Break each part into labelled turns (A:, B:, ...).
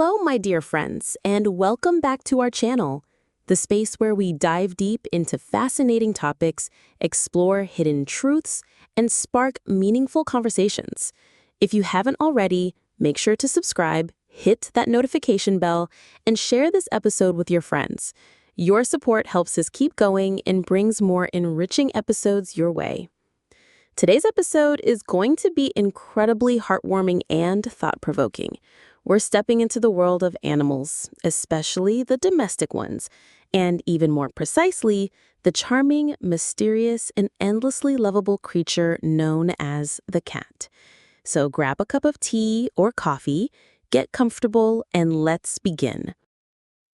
A: Hello, my dear friends, and welcome back to our channel, the space where we dive deep into fascinating topics, explore hidden truths, and spark meaningful conversations. If you haven't already, make sure to subscribe, hit that notification bell, and share this episode with your friends. Your support helps us keep going and brings more enriching episodes your way. Today's episode is going to be incredibly heartwarming and thought-provoking. We're stepping into the world of animals, especially the domestic ones, and even more precisely, the charming, mysterious, and endlessly lovable creature known as the cat. So grab a cup of tea or coffee, get comfortable, and let's begin.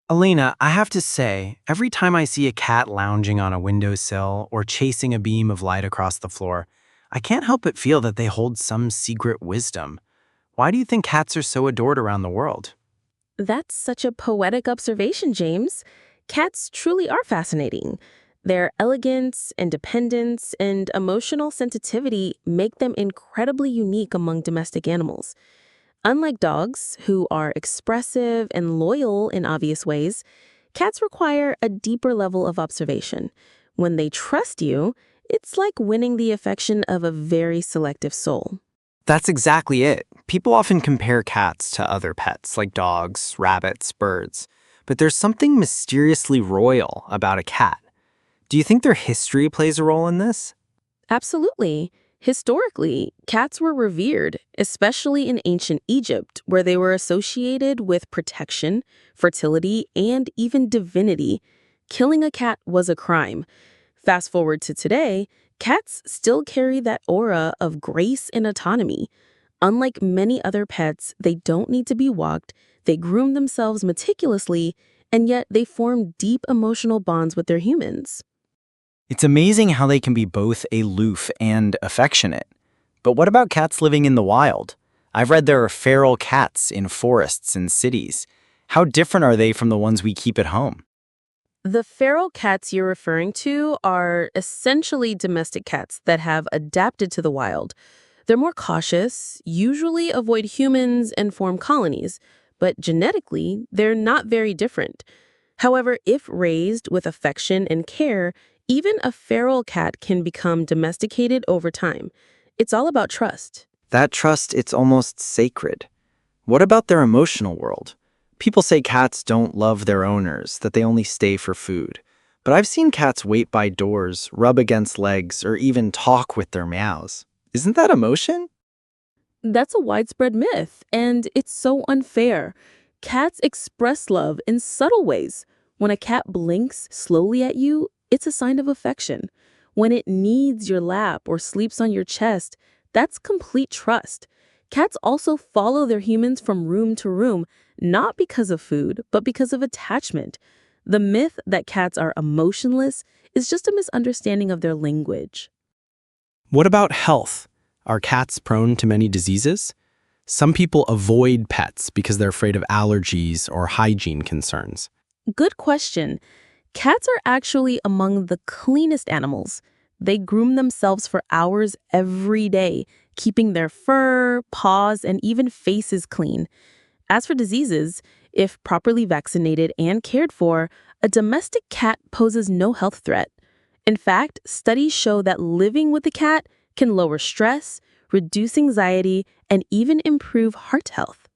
B: Elena, I have to say, every time I see a cat lounging on a windowsill or chasing a beam of light across the floor, I can't help but feel that they hold some secret wisdom. Why do you think cats are so adored around the world?
A: That's such a poetic observation, James. Cats truly are fascinating. Their elegance, independence, and emotional sensitivity make them incredibly unique among domestic animals. Unlike dogs, who are expressive and loyal in obvious ways, cats require a deeper level of observation. When they trust you, it's like winning the affection of a very selective soul.
B: That's exactly it. People often compare cats to other pets like dogs, rabbits, birds. But there's something mysteriously royal about a cat. Do you think their history plays a role in this?
A: Absolutely. Historically, cats were revered, especially in ancient Egypt, where they were associated with protection, fertility, and even divinity. Killing a cat was a crime. Fast forward to today, cats still carry that aura of grace and autonomy. Unlike many other pets, they don't need to be walked, they groom themselves meticulously, and yet they form deep emotional bonds with their humans.
B: It's amazing how they can be both aloof and affectionate. But what about cats living in the wild? I've read there are feral cats in forests and cities. How different are they from the ones we keep at home?
A: The feral cats you're referring to are essentially domestic cats that have adapted to the wild. They're more cautious, usually avoid humans and form colonies, but genetically, they're not very different. However, if raised with affection and care, even a feral cat can become domesticated over time. It's all about trust.
B: That trust, it's almost sacred. What about their emotional world? People say cats don't love their owners, that they only stay for food. But I've seen cats wait by doors, rub against legs, or even talk with their meows. Isn't that emotion?
A: That's a widespread myth, and it's so unfair. Cats express love in subtle ways. When a cat blinks slowly at you, it's a sign of affection. When it kneads your lap or sleeps on your chest, that's complete trust. Cats also follow their humans from room to room, not because of food, but because of attachment. The myth that cats are emotionless is just a misunderstanding of their language.
B: What about health? Are cats prone to many diseases? Some people avoid pets because they're afraid of allergies or hygiene concerns.
A: Good question. Cats are actually among the cleanest animals. They groom themselves for hours every day, keeping their fur, paws, and even faces clean. As for diseases, if properly vaccinated and cared for, a domestic cat poses no health threat. In fact, studies show that living with a cat can lower stress, reduce anxiety, and even improve heart health.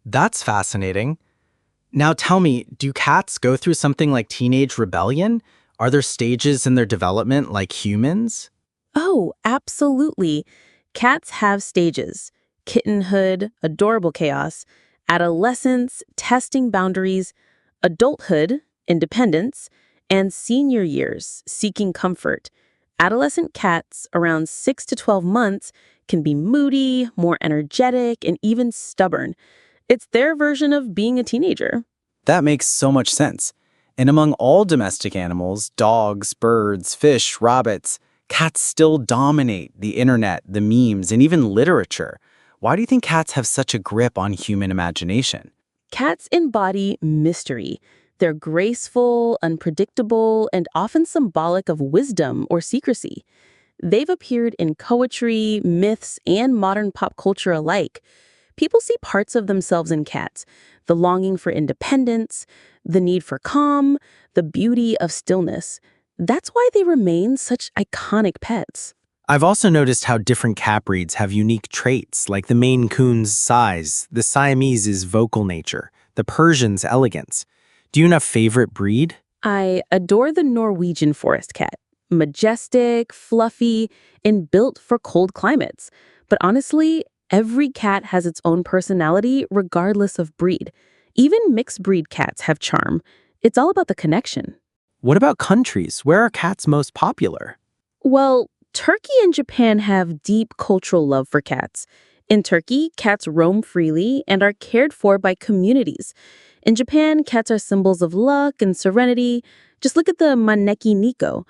B: That's fascinating. Now tell me, do cats go through something like teenage rebellion? Are there stages in their development like humans?
A: Oh, absolutely. Cats have stages: kittenhood, adorable chaos; adolescence, testing boundaries; adulthood, independence; and senior years, seeking comfort. Adolescent cats, around 6 to 12 months, can be moody, more energetic, and even stubborn. It's their version of being a teenager.
B: That makes so much sense. And among all domestic animals, dogs, birds, fish, rabbits, cats still dominate the internet, the memes, and even literature. Why do you think cats have such a grip on human imagination?
A: Cats embody mystery. They're graceful, unpredictable, and often symbolic of wisdom or secrecy. They've appeared in poetry, myths, and modern pop culture alike. People see parts of themselves in cats: the longing for independence, the need for calm, the beauty of stillness. That's why they remain such iconic pets.
B: I've also noticed how different cat breeds have unique traits, like the Maine Coon's size, the Siamese's vocal nature, the Persian's elegance. Do you have a favorite breed?
A: I adore the Norwegian forest cat. Majestic, fluffy, and built for cold climates. But honestly, every cat has its own personality regardless of breed. Even mixed breed cats have charm. It's all about the connection.
B: What about countries? Where are cats most popular?
A: Well, Turkey and Japan have deep cultural love for cats. In Turkey, cats roam freely and are cared for by communities. In Japan, cats are symbols of luck and serenity. Just look at the Maneki Niko,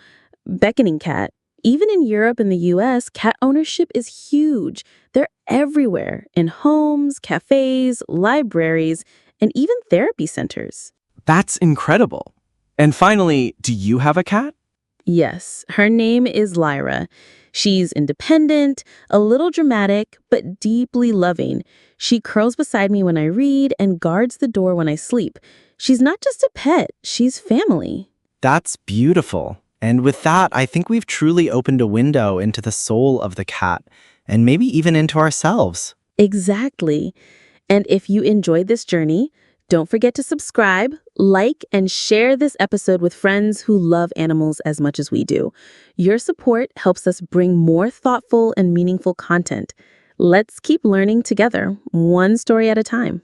A: beckoning cat. Even in Europe and the US, cat ownership is huge. They're everywhere, in homes, cafes, libraries, and even therapy centers.
C: That's incredible. And finally, do you have a cat?
A: Yes, her name is Lyra. She's independent, a little dramatic, but deeply loving. She curls beside me when I read and guards the door when I sleep. She's not just a pet, she's family.
B: That's beautiful. And with that, I think we've truly opened a window into the soul of the cat, and maybe even into ourselves.
A: Exactly. And if you enjoyed this journey, don't forget to subscribe, like, and share this episode with friends who love animals as much as we do. Your support helps us bring more thoughtful and meaningful content. Let's keep learning together, one story at a time.